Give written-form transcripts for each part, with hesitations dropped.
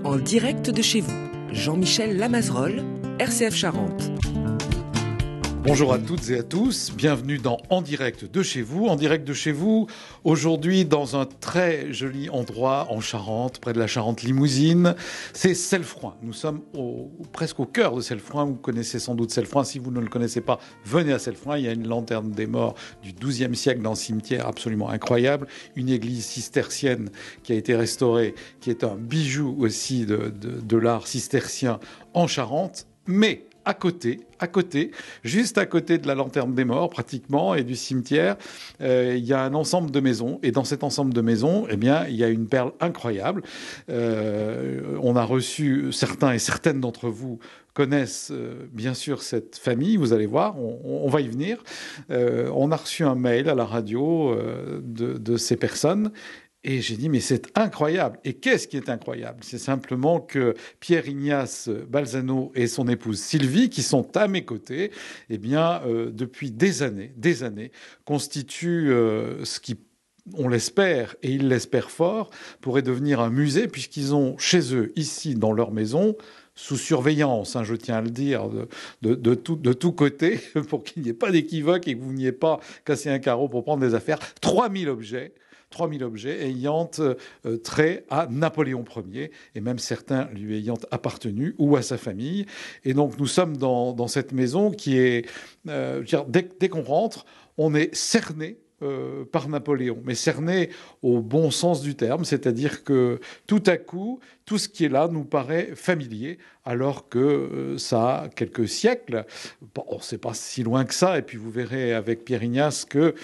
En direct de chez vous, Jean-Michel Lamazerolle, RCF Charente. Bonjour à toutes et à tous, bienvenue dans En direct de chez vous. En direct de chez vous, aujourd'hui dans un très joli endroit en Charente, près de la Charente-Limousine, c'est Cellefroint. Nous sommes presque au cœur de Cellefroint, vous connaissez sans doute Cellefroint. Si vous ne le connaissez pas, venez à Cellefroint, il y a une lanterne des morts du XIIe siècle dans le cimetière absolument incroyable, une église cistercienne qui a été restaurée, qui est un bijou aussi de l'art cistercien en Charente, mais à côté, juste à côté de la lanterne des morts, pratiquement, et du cimetière, il y a un ensemble de maisons. Et dans cet ensemble de maisons, eh bien, il y a une perle incroyable. On a reçu, certains et certaines d'entre vous connaissent bien sûr cette famille, vous allez voir, on va y venir. On a reçu un mail à la radio de ces personnes. Et j'ai dit, mais c'est incroyable. Et qu'est-ce qui est incroyable ? C'est simplement que Pierre-Ignace Balzano et son épouse Sylvie, qui sont à mes côtés, eh bien, depuis des années, constituent ce qui, on l'espère, et ils l'espèrent fort, pourrait devenir un musée, puisqu'ils ont chez eux, ici, dans leur maison, sous surveillance, je tiens à le dire, de tous côtés, pour qu'il n'y ait pas d'équivoque et que vous n'ayez pas cassé un carreau pour prendre des affaires, 3000 objets ayant trait à Napoléon Ier, et même certains lui ayant appartenu, ou à sa famille. Et donc nous sommes dans cette maison qui est, dès qu'on rentre, on est cerné par Napoléon, mais cerné au bon sens du terme, c'est-à-dire que tout à coup, tout ce qui est là nous paraît familier, alors que ça a quelques siècles. Bon, c'est pas si loin que ça, et puis vous verrez avec Pierre-Ignace que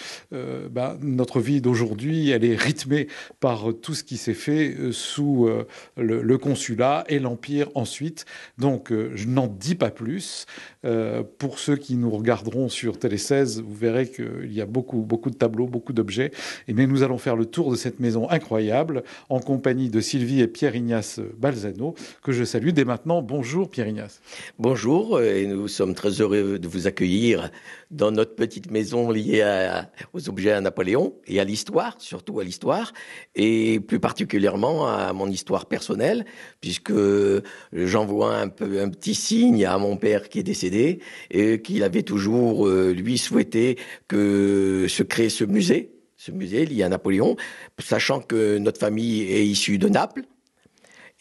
notre vie d'aujourd'hui, elle est rythmée par tout ce qui s'est fait sous le consulat et l'Empire ensuite. Donc, je n'en dis pas plus. Pour ceux qui nous regarderont sur Télé 16, vous verrez qu'il y a beaucoup de tableaux, beaucoup d'objets. Et bien, nous allons faire le tour de cette maison incroyable en compagnie de Sylvie et Pierre-Ignace Balzano, que je salue dès maintenant. Bonjour Pierre-Ignace. Bonjour, et nous sommes très heureux de vous accueillir dans notre petite maison liée aux objets à Napoléon et à l'histoire, surtout à l'histoire, et plus particulièrement à mon histoire personnelle, puisque j'envoie un petit signe à mon père qui est décédé, et qu'il avait toujours, lui, souhaité que se crée ce musée lié à Napoléon, sachant que notre famille est issue de Naples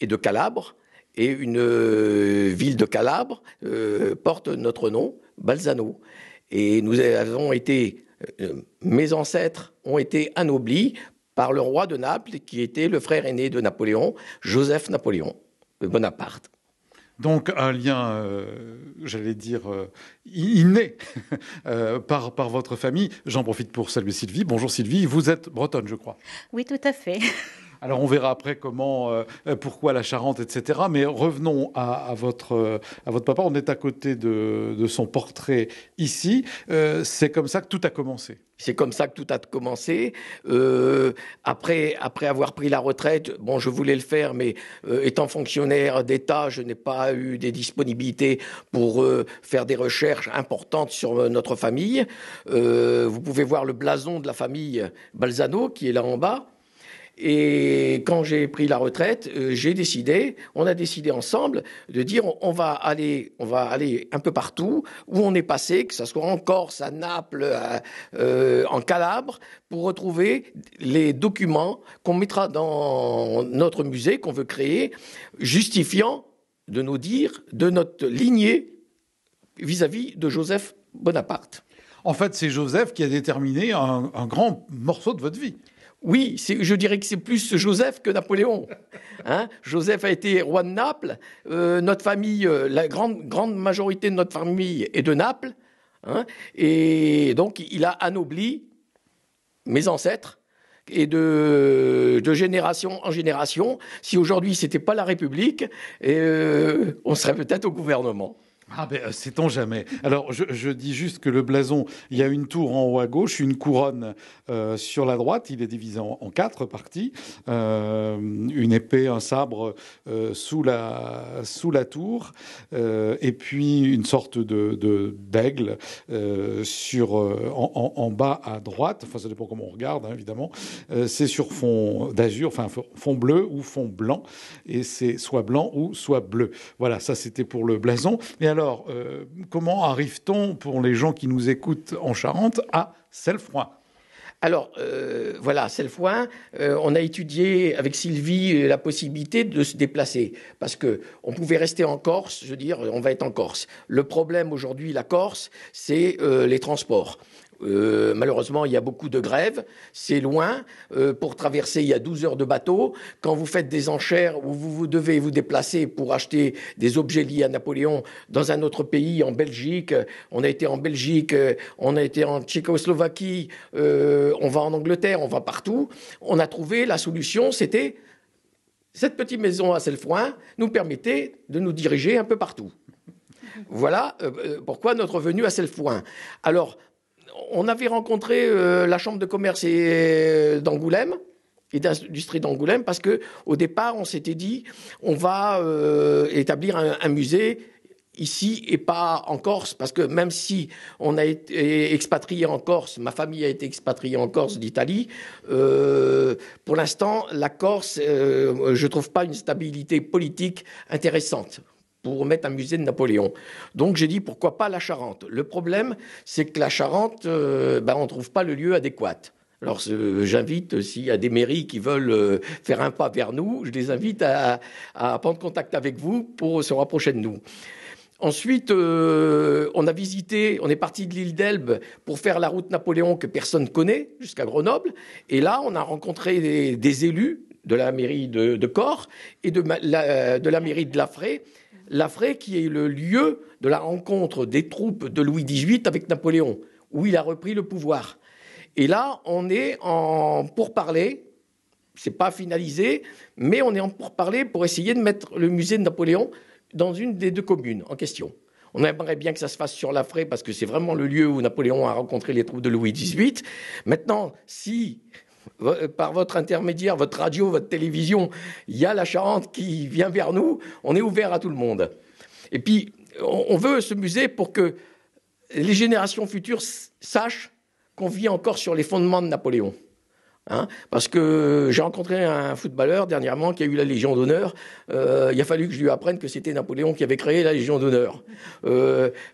et de Calabre, et une ville de Calabre porte notre nom, Balzano. Et nous avons été, mes ancêtres ont été anoblis par le roi de Naples, qui était le frère aîné de Napoléon, Joseph Napoléon Bonaparte. Donc un lien, inné par votre famille. J'en profite pour saluer Sylvie. Bonjour Sylvie, vous êtes bretonne, je crois. Oui, tout à fait. Alors on verra après pourquoi la Charente, etc. Mais revenons à votre papa. On est à côté de son portrait ici. C'est comme ça que tout a commencé. C'est comme ça que tout a commencé. Après avoir pris la retraite, je voulais le faire, mais étant fonctionnaire d'État, je n'ai pas eu des disponibilités pour faire des recherches importantes sur notre famille. Vous pouvez voir le blason de la famille Balzano qui est là en bas. Et quand j'ai pris la retraite, on a décidé ensemble de dire on va aller un peu partout où on est passé, que ce soit en Corse, à Naples, en Calabre, pour retrouver les documents qu'on mettra dans notre musée qu'on veut créer, justifiant de nous dire de notre lignée vis-à-vis de Joseph Bonaparte. En fait, c'est Joseph qui a déterminé un grand morceau de votre vie. Oui, je dirais que c'est plus Joseph que Napoléon. Joseph a été roi de Naples. Notre famille, la grande majorité de notre famille est de Naples. Et donc, il a anobli mes ancêtres. Et de génération en génération, si aujourd'hui c'était pas la République, on serait peut-être au gouvernement. Ah ben, sait-on jamais. Alors, je dis juste que le blason, il y a une tour en haut à gauche, une couronne sur la droite. Il est divisé en quatre parties. Une épée, un sabre sous la tour, et puis une sorte d'aigle en bas à droite. Enfin, ça dépend comment on regarde, hein, évidemment. C'est sur fond d'azur, enfin fond bleu ou fond blanc, et c'est soit blanc ou soit bleu. Voilà, ça c'était pour le blason. Et alors, comment arrive-t-on, pour les gens qui nous écoutent en Charente, à Cellefroid? Alors, voilà, Cellefroid, on a étudié avec Sylvie la possibilité de se déplacer. Parce qu'on pouvait rester en Corse, je veux dire, on va être en Corse. Le problème aujourd'hui, la Corse, c'est les transports. Malheureusement, il y a beaucoup de grèves. C'est loin. Pour traverser, il y a 12 heures de bateau. Quand vous faites des enchères où vous devez vous déplacer pour acheter des objets liés à Napoléon dans un autre pays, en Belgique, on a été en Belgique, on a été en Tchécoslovaquie, on va en Angleterre, on va partout. On a trouvé la solution, c'était cette petite maison à Cellefroid nous permettait de nous diriger un peu partout. Voilà pourquoi notre venue à Cellefroid. Alors, on avait rencontré la chambre de commerce d'Angoulême et d'industrie d'Angoulême parce que au départ, on s'était dit on va établir un musée ici et pas en Corse, parce que même si on a été expatrié en Corse, ma famille a été expatriée en Corse d'Italie, pour l'instant, la Corse, je trouve pas une stabilité politique intéressante pour mettre un musée de Napoléon. Donc j'ai dit pourquoi pas la Charente. Le problème, c'est que la Charente, on trouve pas le lieu adéquat. Alors j'invite, s'il y a des mairies qui veulent faire un pas vers nous, je les invite à prendre contact avec vous pour se rapprocher de nous. Ensuite, on est parti de l'île d'Elbe pour faire la route Napoléon que personne connaît, jusqu'à Grenoble. Et là, on a rencontré des élus de la mairie de Corps et de la mairie de Lafray, qui est le lieu de la rencontre des troupes de Louis XVIII avec Napoléon, où il a repris le pouvoir. Et là, on est en pourparlers, c'est pas finalisé, mais on est en pourparlers pour essayer de mettre le musée de Napoléon dans une des deux communes en question. On aimerait bien que ça se fasse sur Lafray, parce que c'est vraiment le lieu où Napoléon a rencontré les troupes de Louis XVIII. Maintenant, si par votre intermédiaire, votre radio, votre télévision, il y a la Charente qui vient vers nous, on est ouvert à tout le monde. Et puis, on veut ce musée pour que les générations futures sachent qu'on vit encore sur les fondements de Napoléon. Hein, parce que j'ai rencontré un footballeur dernièrement qui a eu la Légion d'honneur. Il a fallu que je lui apprenne que c'était Napoléon qui avait créé la Légion d'honneur.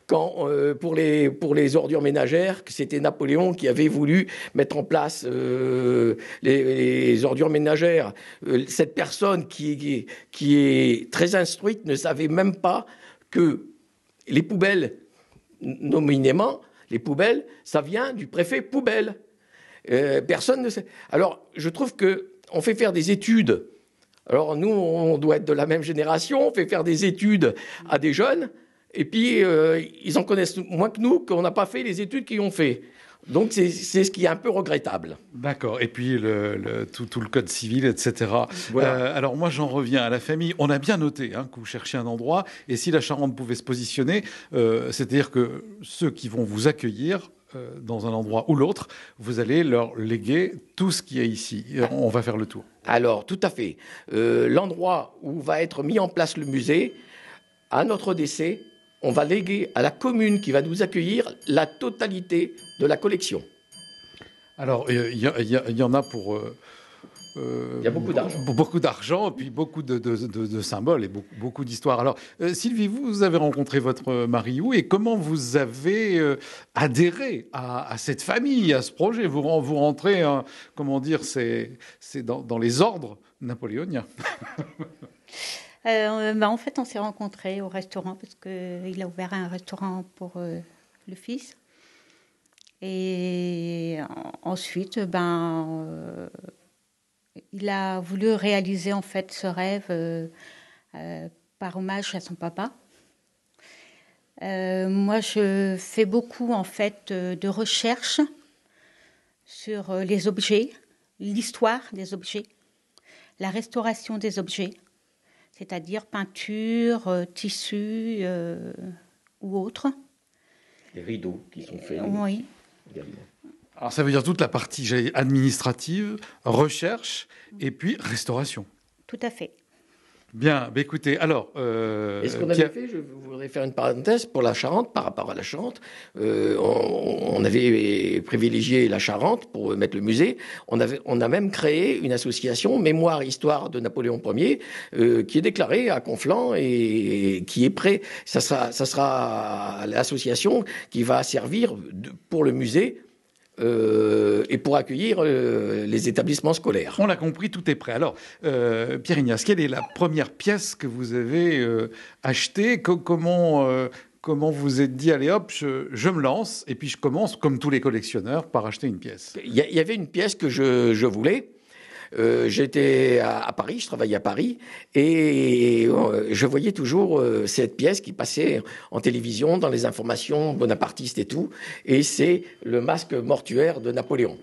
Pour les ordures ménagères, que c'était Napoléon qui avait voulu mettre en place les ordures ménagères. Cette personne qui est très instruite ne savait même pas que les poubelles, nominément, les poubelles, ça vient du préfet poubelle. Personne ne sait. Alors, je trouve qu'on fait faire des études. Alors, nous, on doit être de la même génération. On fait faire des études à des jeunes. Et puis, ils en connaissent moins que nous, qu'on n'a pas fait les études qu'ils ont fait. Donc, c'est ce qui est un peu regrettable. D'accord. Et puis, tout le code civil, etc. Voilà. Alors, moi, j'en reviens à la famille. On a bien noté que vous cherchez un endroit. Et si la Charente pouvait se positionner, c'est-à-dire que ceux qui vont vous accueillir dans un endroit ou l'autre, vous allez leur léguer tout ce qu'il y a ici. On va faire le tour. Alors, tout à fait. L'endroit où va être mis en place le musée, à notre décès, on va léguer à la commune qui va nous accueillir la totalité de la collection. Alors, il y en a pour... il y a beaucoup d'argent. Beaucoup d'argent, et puis beaucoup de symboles et beaucoup d'histoires. Alors, Sylvie, vous avez rencontré votre mari où et comment vous avez adhéré à cette famille, à ce projet? Vous rentrez, comment dire, c'est dans les ordres napoléoniens. En fait, on s'est rencontrés au restaurant parce qu'il a ouvert un restaurant pour le fils. Et ensuite, il a voulu réaliser en fait ce rêve par hommage à son papa. Moi, je fais beaucoup en fait de recherches sur les objets, l'histoire des objets, la restauration des objets, c'est-à-dire peinture, tissu, ou autres. Les rideaux qui sont faits. Oui. Également. Alors ça veut dire toute la partie administrative, recherche et puis restauration. Tout à fait. Bien, écoutez, alors... Et ce qu'on avait fait, je voudrais faire une parenthèse pour la Charente, par rapport à la Charente. On avait privilégié la Charente pour mettre le musée. On a même créé une association Mémoire Histoire de Napoléon Ier qui est déclarée à Conflans et qui est prêt. Ça sera l'association qui va servir pour le musée et pour accueillir les établissements scolaires. On l'a compris, tout est prêt. Alors, Pierre Ignace, quelle est la première pièce que vous avez achetée ? Comment vous êtes dit, allez hop, je me lance, et puis je commence, comme tous les collectionneurs, par acheter une pièce ? Il y avait une pièce que je voulais. J'étais à Paris, je travaillais à Paris, et je voyais toujours cette pièce qui passait en télévision, dans les informations bonapartistes et tout, et c'est le masque mortuaire de Napoléon.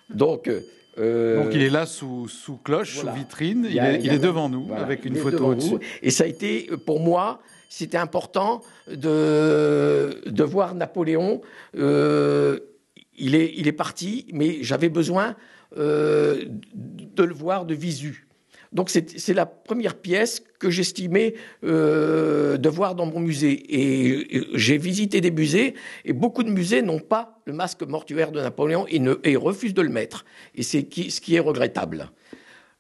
Donc il est là sous cloche, voilà. Sous vitrine, il est devant nous, voilà, avec une photo au-dessus. Et ça a été, pour moi, c'était important de voir Napoléon. Il est parti, mais j'avais besoin de le voir de visu. Donc c'est la première pièce que j'estimais de voir dans mon musée. Et j'ai visité des musées, et beaucoup de musées n'ont pas le masque mortuaire de Napoléon et refusent de le mettre. Et c'est ce qui est regrettable.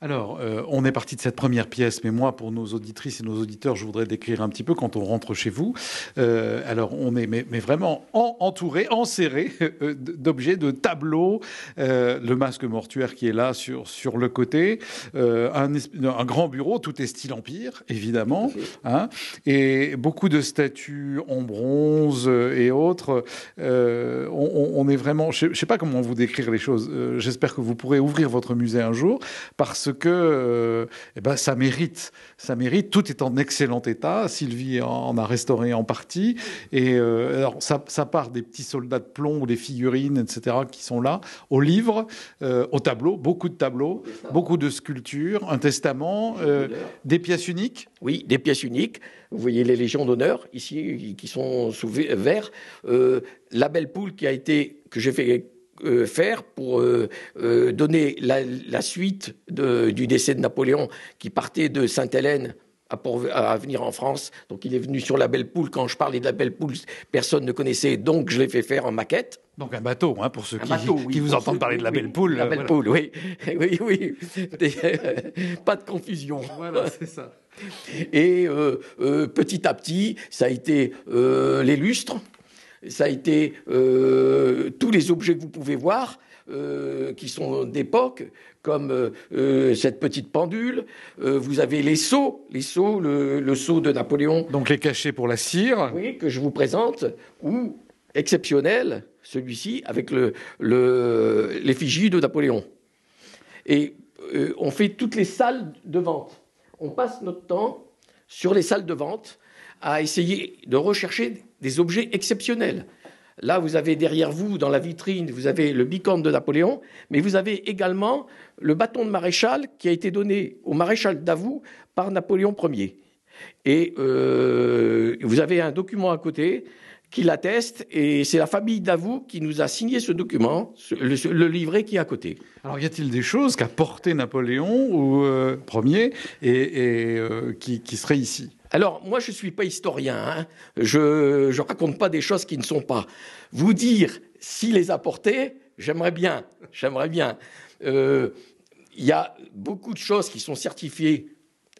Alors, on est parti de cette première pièce, mais moi, pour nos auditrices et nos auditeurs, je voudrais décrire un petit peu quand on rentre chez vous. Alors, on est mais vraiment entouré, enserré d'objets, de tableaux, le masque mortuaire qui est là sur le côté, un grand bureau, tout est style empire, évidemment, hein, et beaucoup de statues en bronze et autres. On est vraiment, je ne sais pas comment vous décrire les choses. J'espère que vous pourrez ouvrir votre musée un jour, parce que ça mérite. Tout est en excellent état. Sylvie en a restauré en partie. Et alors, ça part des petits soldats de plomb ou des figurines, etc., qui sont là, aux livres, aux tableaux, beaucoup de tableaux, beaucoup de sculptures, un testament, des pièces uniques. Oui, des pièces uniques. Vous voyez les légions d'honneur ici qui sont sous verre. La belle poule que j'ai fait faire pour donner la suite du décès de Napoléon qui partait de Sainte-Hélène à venir en France. Donc il est venu sur la Belle Poule. Quand je parlais de la Belle Poule, personne ne connaissait, donc je l'ai fait faire en maquette. Donc un bateau, hein, pour ceux qui vous entendent parler de la Belle Poule. La Belle Poule, oui. Oui. Pas de confusion. Voilà, c'est ça. Et petit à petit, ça a été les lustres. Ça a été tous les objets que vous pouvez voir, qui sont d'époque, comme cette petite pendule. Vous avez les seaux, le sceau de Napoléon. Donc les cachets pour la cire. Oui, que je vous présente, ou exceptionnel, celui-ci, avec l'effigie de Napoléon. Et on fait toutes les salles de vente. On passe notre temps sur les salles de vente à essayer de rechercher des objets exceptionnels. Là, vous avez derrière vous, dans la vitrine, vous avez le bicorne de Napoléon, mais vous avez également le bâton de maréchal qui a été donné au maréchal Davout par Napoléon Ier. Et vous avez un document à côté qui l'atteste, et c'est la famille Davout qui nous a signé ce document, le livret qui est à côté. Alors, y a-t-il des choses qu'a porté Napoléon Ier et qui seraient ici ? Alors, moi, je ne suis pas historien. Hein. Je ne raconte pas des choses qui ne sont pas. Vous dire s'il les a portées, j'aimerais bien. Il y a beaucoup de choses qui sont certifiées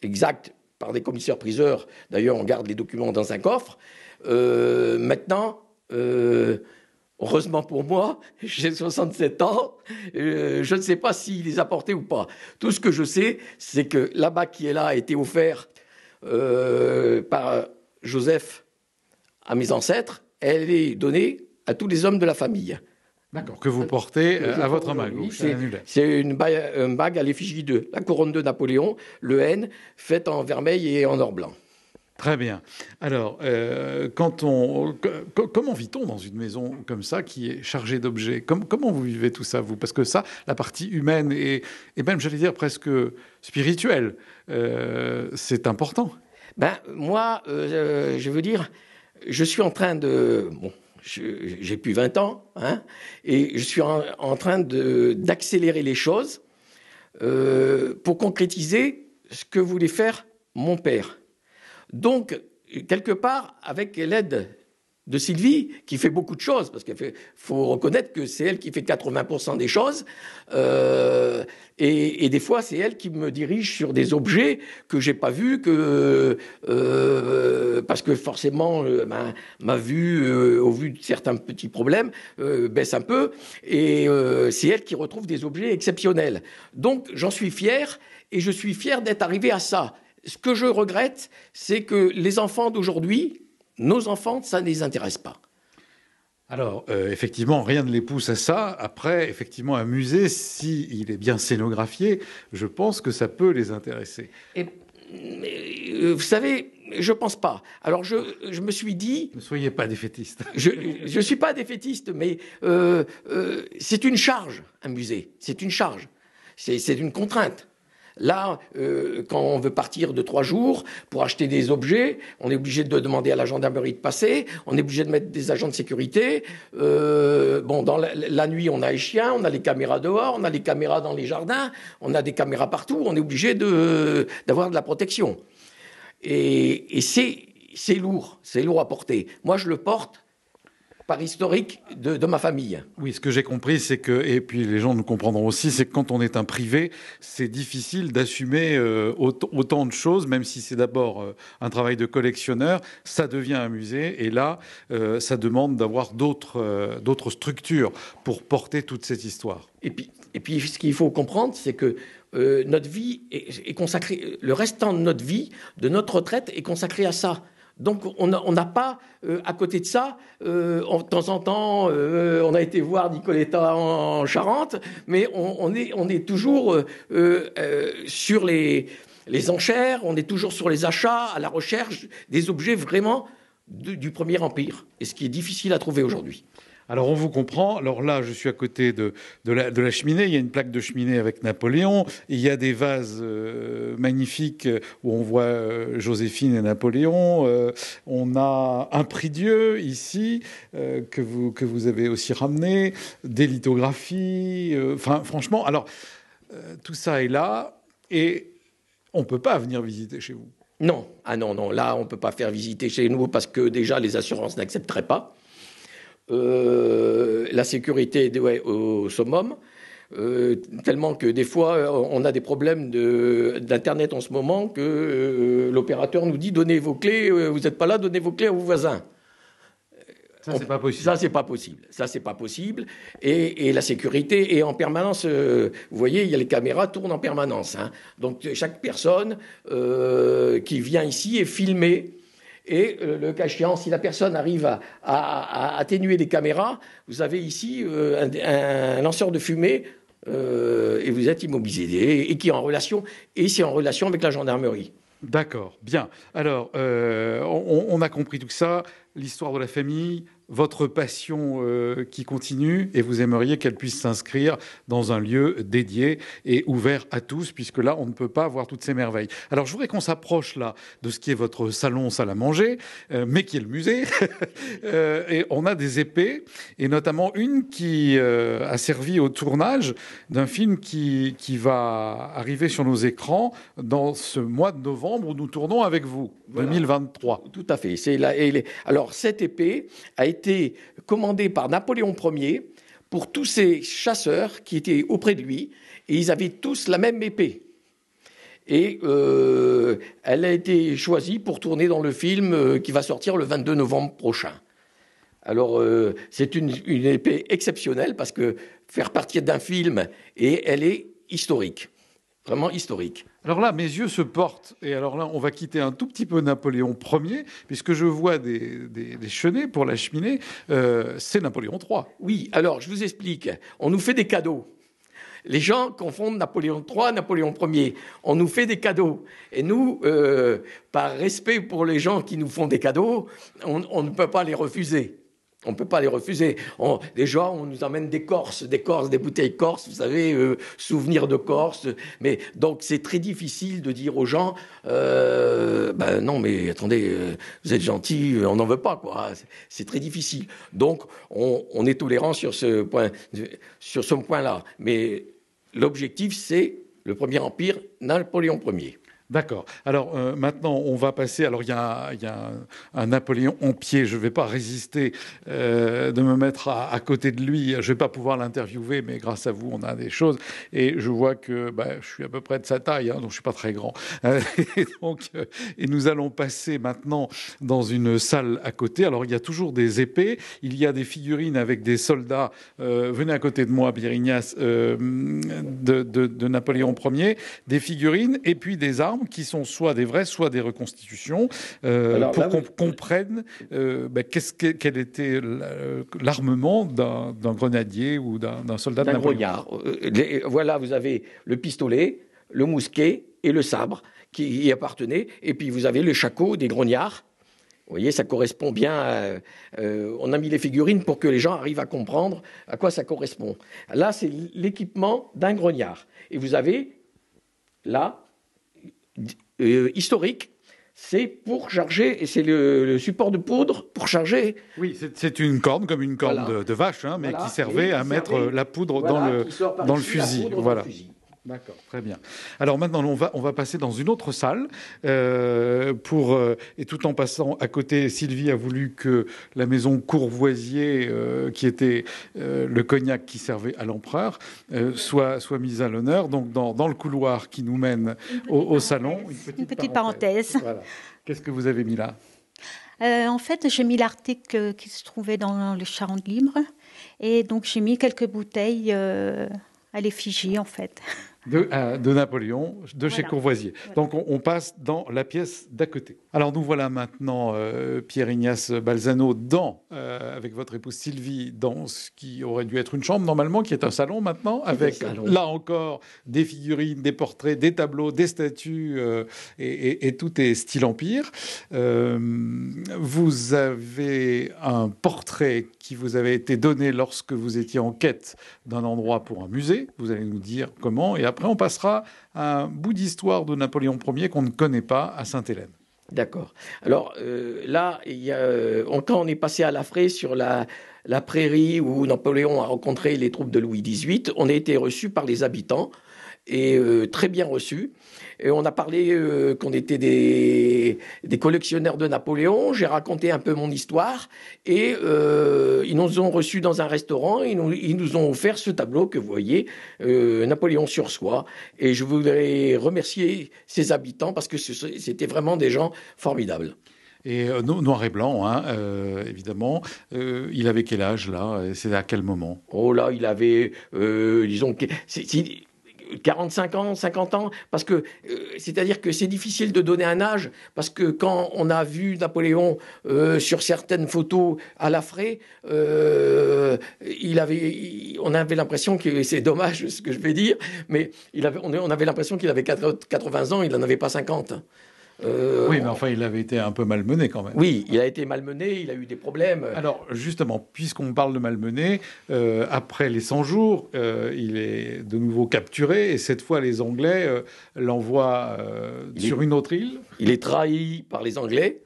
exactes par des commissaires-priseurs. D'ailleurs, on garde les documents dans un coffre. Maintenant, heureusement pour moi, j'ai 67 ans. Je ne sais pas s'il les a portés ou pas. Tout ce que je sais, c'est que la bague qui est là a été offerte par Joseph à mes ancêtres. Elle est donnée à tous les hommes de la famille. D'accord, que vous portez à votre main gauche. C'est une bague à l'effigie de la couronne de Napoléon, le N, faite en vermeil et en or blanc. Très bien. Alors, comment vit-on dans une maison comme ça qui est chargée d'objets ? Comment vous vivez tout ça, vous ? Parce que ça, la partie humaine et même, j'allais dire, presque spirituelle, c'est important. Moi, je veux dire, je suis en train de... Bon, j'ai plus 20 ans, hein, et je suis en train d'accélérer les choses pour concrétiser ce que voulait faire mon père. Donc, quelque part, avec l'aide de Sylvie, qui fait beaucoup de choses, parce qu'il faut reconnaître que c'est elle qui fait 80% des choses, et des fois, c'est elle qui me dirige sur des objets que j'ai pas vus, parce que forcément, ma vue, au vu de certains petits problèmes, baisse un peu, et c'est elle qui retrouve des objets exceptionnels. Donc, j'en suis fier, et je suis fier d'être arrivé à ça. Ce que je regrette, c'est que les enfants d'aujourd'hui, nos enfants, ça ne les intéresse pas. Alors, effectivement, rien ne les pousse à ça. Après, effectivement, un musée, s'il est bien scénographié, je pense que ça peut les intéresser. Vous savez, je pense pas. Alors, je me suis dit... Ne soyez pas défaitiste. Je suis pas défaitiste, mais c'est une charge, un musée. C'est une charge. C'est une contrainte. Là, quand on veut partir de 3 jours pour acheter des objets, on est obligé de demander à la gendarmerie de passer, on est obligé de mettre des agents de sécurité. Dans la nuit, on a les chiens, on a les caméras dehors, on a les caméras dans les jardins, on a des caméras partout, on est obligé d'avoir de la protection. Et c'est lourd à porter. Moi, je le porte par historique de ma famille. Oui, ce que j'ai compris, c'est que, et puis les gens nous comprendront aussi, c'est que quand on est un privé, c'est difficile d'assumer autant de choses, même si c'est d'abord un travail de collectionneur, ça devient un musée, et là, ça demande d'avoir d'autres structures pour porter toute cette histoire. Et puis, ce qu'il faut comprendre, c'est que notre vie est consacrée, le restant de notre vie, de notre retraite, est consacré à ça. Donc, on n'a pas, à côté de ça, de temps en temps, on a été voir Nicoletta en Charente, mais on est toujours sur les enchères, on est toujours sur les achats, à la recherche des objets vraiment du Premier Empire, et ce qui est difficile à trouver aujourd'hui. Alors, on vous comprend. Alors là, je suis à côté de la cheminée. Il y a une plaque de cheminée avec Napoléon. Il y a des vases magnifiques où on voit Joséphine et Napoléon. On a un prie-dieu ici que vous avez aussi ramené. Des lithographies. Franchement, alors, tout ça est là et on ne peut pas venir visiter chez vous. Non. Ah non. Là, on ne peut pas faire visiter chez nous parce que déjà, les assurances n'accepteraient pas. La sécurité est au summum, tellement que des fois on a des problèmes d'internet en ce moment que l'opérateur nous dit donnez vos clés, vous n'êtes pas là, donnez vos clés à vos voisins. Ça, c'est pas possible. Ça, c'est pas possible. Et la sécurité est en permanence. Vous voyez, il y a les caméras tournent en permanence. Hein. Donc chaque personne qui vient ici est filmée. Et le cas échéant, si la personne arrive à atténuer les caméras, vous avez ici un lanceur de fumée et vous êtes immobilisé et qui est en relation, et c'est en relation avec la gendarmerie. D'accord, bien. Alors, on a compris tout ça, l'histoire de la famille, votre passion qui continue, et vous aimeriez qu'elle puisse s'inscrire dans un lieu dédié et ouvert à tous, puisque là, on ne peut pas voir toutes ces merveilles. Alors, je voudrais qu'on s'approche là de ce qui est votre salon, salle à manger, mais qui est le musée. Et on a des épées, et notamment une qui a servi au tournage d'un film qui va arriver sur nos écrans dans ce mois de novembre où nous tournons avec vous, voilà. 2023. Tout à fait. Alors, cette épée a été commandée par Napoléon Ier pour tous ces chasseurs qui étaient auprès de lui, et ils avaient tous la même épée. Et elle a été choisie pour tourner dans le film qui va sortir le 22 novembre prochain. Alors, c'est une épée exceptionnelle parce que faire partie d'un film, et elle est historique. Vraiment historique. Alors là, mes yeux se portent, et alors là, on va quitter un tout petit peu Napoléon Ier, puisque je vois des chenets pour la cheminée, c'est Napoléon III. Oui, alors je vous explique. On nous fait des cadeaux. Les gens confondent Napoléon III, Napoléon Ier. On nous fait des cadeaux. Et nous, par respect pour les gens qui nous font des cadeaux, on ne peut pas les refuser. On ne peut pas les refuser. Déjà, on nous emmène des Corses, des bouteilles Corses, vous savez, souvenirs de Corse. Mais donc, c'est très difficile de dire aux gens, non, mais attendez, vous êtes gentils, on n'en veut pas, quoi. C'est très difficile. Donc, on est tolérant sur ce point-là. Mais l'objectif, c'est le Premier Empire, Napoléon Ier. D'accord. Alors maintenant, on va passer. Alors il y a un Napoléon en pied. Je ne vais pas résister de me mettre à côté de lui. Je ne vais pas pouvoir l'interviewer, mais grâce à vous, on a des choses. Et je vois que je suis à peu près de sa taille, donc je suis pas très grand. Et nous allons passer maintenant dans une salle à côté. Alors il y a toujours des épées. Il y a des figurines avec des soldats. Venez à côté de moi, Pierre Ignace, de Napoléon Ier. Des figurines et puis des armes qui sont soit des vraies, soit des reconstitutions, pour qu'on comprenne quel était l'armement d'un grenadier ou d'un soldat de Napoléon. Grognard. Voilà, vous avez le pistolet, le mousquet et le sabre qui y appartenaient, et puis vous avez le shako des grognards. Vous voyez, ça correspond bien. On a mis les figurines pour que les gens arrivent à comprendre à quoi ça correspond. Là, c'est l'équipement d'un grognard. Et vous avez, là, historique, c'est pour charger, et c'est le support de poudre pour charger. Oui, c'est une corne, comme une corne de vache, mais qui servait à mettre la poudre dans le fusil. Voilà. D'accord, très bien. Alors maintenant, on va passer dans une autre salle et tout en passant à côté, Sylvie a voulu que la maison Courvoisier, qui était le cognac qui servait à l'empereur, soit mise à l'honneur. Donc dans le couloir qui nous mène au salon, une petite parenthèse. Voilà. Qu'est-ce que vous avez mis là ? En fait, j'ai mis l'article qui se trouvait dans le Charente Libre, et donc j'ai mis quelques bouteilles à l'effigie en fait. De Napoléon, chez Courvoisier. Voilà. Donc on passe dans la pièce d'à côté. Alors nous voilà maintenant, Pierre Ignace Balzano, avec votre épouse Sylvie, dans ce qui aurait dû être une chambre normalement, qui est un salon maintenant, avec là encore des figurines, des portraits, des tableaux, des statues, et tout est style empire. Vous avez un portrait qui vous avait été donné lorsque vous étiez en quête d'un endroit pour un musée. Vous allez nous dire comment. Et après, on passera à un bout d'histoire de Napoléon Ier qu'on ne connaît pas à Sainte-Hélène. D'accord. Alors là, quand on est passé à Laffrey sur la prairie où Napoléon a rencontré les troupes de Louis XVIII, on a été reçus par les habitants, et très bien reçus. Et on a parlé qu'on était des collectionneurs de Napoléon. J'ai raconté un peu mon histoire, et ils nous ont reçus dans un restaurant. Ils nous ont offert ce tableau que vous voyez, Napoléon sur soie. Et je voudrais remercier ces habitants parce que c'était vraiment des gens formidables. Et noir et blanc, évidemment. Il avait quel âge là ? C'est à quel moment ? Oh là, il avait, disons, 45 ans, 50 ans, parce que c'est-à-dire que c'est difficile de donner un âge, parce que quand on a vu Napoléon sur certaines photos à Laffrey, on avait l'impression que, c'est dommage ce que je vais dire, mais on avait l'impression qu'il avait 80 ans, il n'en avait pas 50. Oui, mais enfin, il avait été un peu malmené quand même. Oui, il a été malmené, il a eu des problèmes. Alors, justement, puisqu'on parle de malmené, après les 100 jours, il est de nouveau capturé, et cette fois, les Anglais l'envoient sur une autre île. Il est trahi par les Anglais,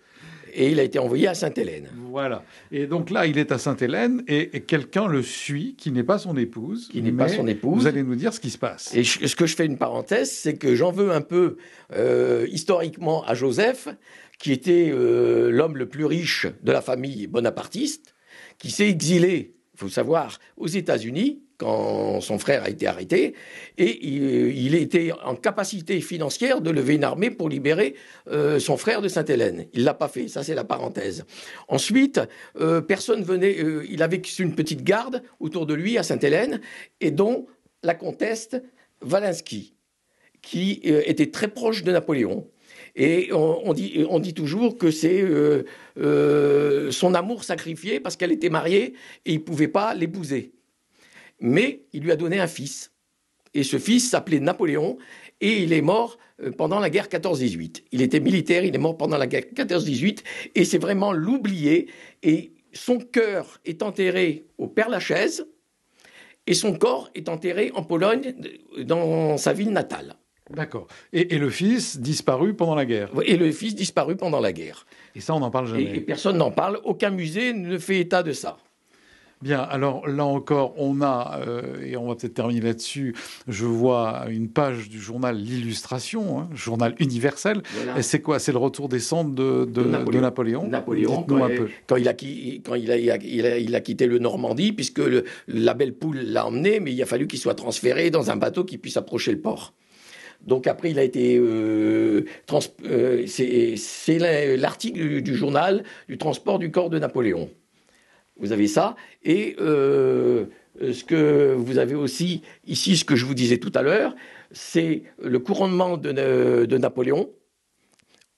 et il a été envoyé à Sainte-Hélène. Voilà. Et donc là, il est à Sainte-Hélène, et quelqu'un le suit, qui n'est pas son épouse. Qui n'est pas son épouse. Vous allez nous dire ce qui se passe. Et ce que je fais une parenthèse, c'est que j'en veux un peu historiquement à Joseph, qui était l'homme le plus riche de la famille bonapartiste, qui s'est exilé, il faut savoir, aux États-Unis, quand son frère a été arrêté, et il était en capacité financière de lever une armée pour libérer son frère de Sainte-Hélène. Il l'a pas fait, ça c'est la parenthèse. Ensuite, personne venait, il avait une petite garde autour de lui à Sainte-Hélène, et dont la comtesse Walensky, qui était très proche de Napoléon. Et on dit toujours que c'est son amour sacrifié parce qu'elle était mariée et il ne pouvait pas l'épouser. Mais il lui a donné un fils. Et ce fils s'appelait Napoléon, et il est mort pendant la guerre 14-18. Il était militaire, il est mort pendant la guerre 14-18, et c'est vraiment l'oublié. Et son cœur est enterré au Père-Lachaise et son corps est enterré en Pologne, dans sa ville natale. D'accord. Et le fils disparu pendant la guerre. Et le fils disparu pendant la guerre. Et ça, on n'en parle jamais. Et personne n'en parle, aucun musée ne fait état de ça. Bien, alors là encore, on a, et on va peut-être terminer là-dessus, je vois une page du journal L'Illustration, journal universel. Voilà. Et c'est quoi? C'est le retour des cendres de Napoléon. Napoléon, quand il a quitté le Normandie, puisque la Belle Poule l'a emmené, mais il a fallu qu'il soit transféré dans un bateau qui puisse approcher le port. Donc après, il a été... c'est l'article du journal du transport du corps de Napoléon. Vous avez ça. Et ce que vous avez aussi ici, ce que je vous disais tout à l'heure, c'est le couronnement de Napoléon,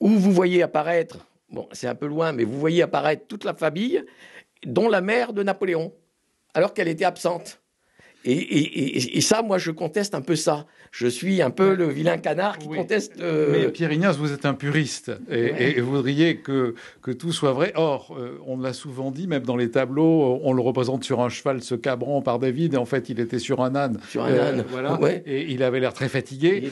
où vous voyez apparaître, bon, c'est un peu loin, mais vous voyez apparaître toute la famille, dont la mère de Napoléon, alors qu'elle était absente. Et ça, moi, je conteste un peu ça. Je suis un peu le vilain canard qui conteste... Mais Pierre Ignace, vous êtes un puriste et vous voudriez que tout soit vrai. Or, on l'a souvent dit, même dans les tableaux, on le représente sur un cheval se cabrant par David, et en fait, il était sur un âne. Sur un âne, voilà. Ouais. Et il avait l'air très fatigué.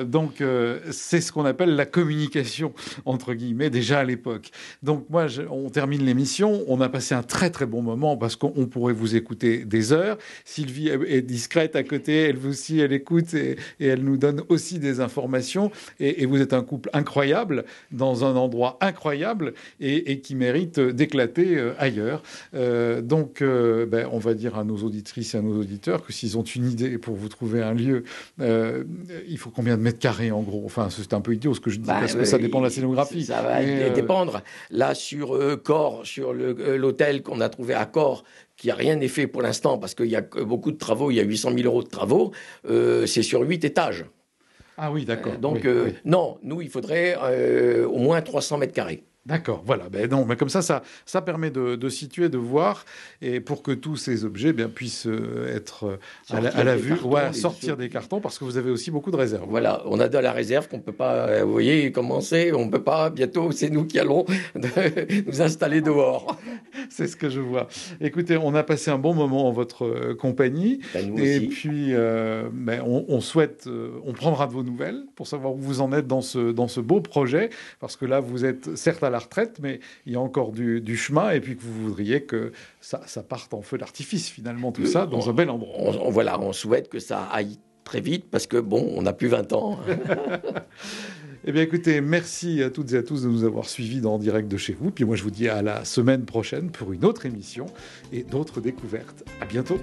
Donc, c'est ce qu'on appelle la communication, entre guillemets, déjà à l'époque. Donc, moi, on termine l'émission. On a passé un très, très bon moment parce qu'on pourrait vous écouter des heures. Sylvie est discrète à côté, elle aussi, elle écoute et elle nous donne aussi des informations. Et vous êtes un couple incroyable, dans un endroit incroyable et qui mérite d'éclater ailleurs. Donc, on va dire à nos auditrices et à nos auditeurs que s'ils ont une idée pour vous trouver un lieu, il faut combien de mètres carrés en gros? Enfin, c'est un peu idiot ce que je dis, parce que ça dépend de la scénographie. Ça va dépendre. Là, sur Corps, sur l'hôtel qu'on a trouvé à Corps, qui n'a rien n'est fait pour l'instant, parce qu'il y a beaucoup de travaux, il y a 800 000 euros de travaux, c'est sur 8 étages. Ah oui, d'accord. Non, nous, il faudrait au moins 300 mètres carrés. D'accord, voilà. Mais comme ça permet de situer, de voir, et pour que tous ces objets puissent être à la vue, sortir des cartons, parce que vous avez aussi beaucoup de réserves. Voilà, on a de la réserve qu'on ne peut pas, vous voyez, commencer, on ne peut pas, bientôt, c'est nous qui allons nous installer dehors. C'est ce que je vois. Écoutez, on a passé un bon moment en votre compagnie, et puis on souhaite, on prendra de vos nouvelles pour savoir où vous en êtes dans ce beau projet, parce que là, vous êtes certes à la retraite, mais il y a encore du chemin, et puis que vous voudriez que ça parte en feu d'artifice, finalement, tout ça, dans un bel endroit. On souhaite que ça aille très vite, parce que, on n'a plus 20 ans. Eh bien, écoutez, merci à toutes et à tous de nous avoir suivis dans Direct de chez vous. Puis moi, je vous dis à la semaine prochaine pour une autre émission et d'autres découvertes. À bientôt.